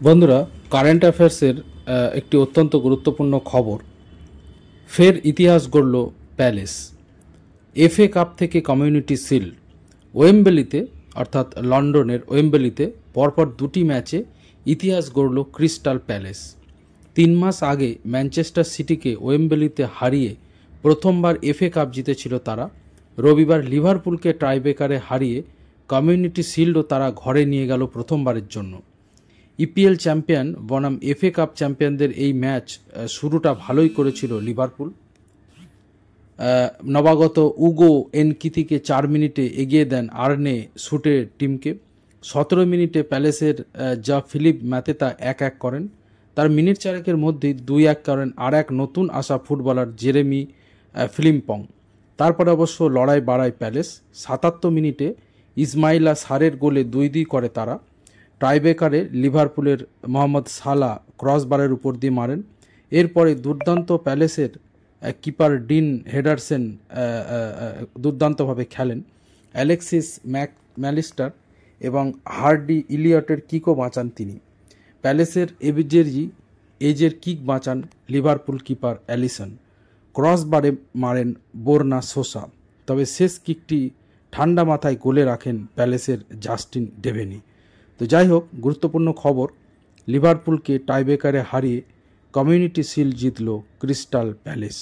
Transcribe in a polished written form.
বন্ধুরা, কারেন্ট অ্যাফেয়ার্সের একটি অত্যন্ত গুরুত্বপূর্ণ খবর। ফের ইতিহাস গড়ল প্যালেস। এফএ কাপ থেকে কমিউনিটি শিল্ড। ওয়েম্বলিতে অর্থাৎ লন্ডনের ওয়েম্বলিতে পরপর দুটি ম্যাচে ইতিহাস গড়ল ক্রিস্টাল প্যালেস। 3 মাস আগে ম্যানচেস্টার সিটিকে ওয়েম্বলিতে হারিয়ে প্রথমবার এফএ কাপ জিতেছিল তারা। রবিবার লিভারপুলকে টাইব্রেকারে হারিয়ে কমিউনিটি শিল্ডও তারা ঘরে নিয়ে গেল প্রথমবারের জন্য। ইপিএল চ্যাম্পিয়ন বনাম এফএ কাপ চ্যাম্পিয়নদের এই ম্যাচ শুরুটা ভালোই করেছিল লিভারপুল। নবাগত উগো এনকিথিকে 4 মিনিটে এগিয়ে দেন আর্নে সুটে টিমকে। 17 মিনিটে প্যালেসের যা ফিলিপ ম্যাতেতা 1-1 করেন। তার মিনিট চারেকের মধ্যেই 2-1 করেন আর এক নতুন আসা ফুটবলার জেরেমি ফ্লিম্পং। তারপরে অবশ্য লড়াই বাড়ায় প্যালেস। 77 মিনিটে ইসমাইলা সারের গোলে 2-2 করে তারা। টাইব্রেকারে লিভারপুলের মোহাম্মদ সালা ক্রসবারের উপর দিয়ে মারেন। এরপরে দুর্দান্ত প্যালেসের কিপার ডিন হেডারসন দুর্দান্তভাবে খেলেন। অ্যালেক্সিস ম্যালিস্টার এবং হার্ডি ইলিয়টের কিকও বাঁচান তিনি। প্যালেসের এজের কিক বাঁচান লিভারপুল কিপার অ্যালিসন। ক্রসবারে মারেন বোর্না সোসা। তবে শেষ কিকটি ঠান্ডা মাথায় গোলে রাখেন প্যালেসের জাস্টিন ডেভেনি। তো যাই হোক, গুরুত্বপূর্ণ খবর, লিভারপুলকে টাইব্রেকারে হারিয়ে কমিউনিটি শিল্ড জিতল ক্রিস্টাল প্যালেস।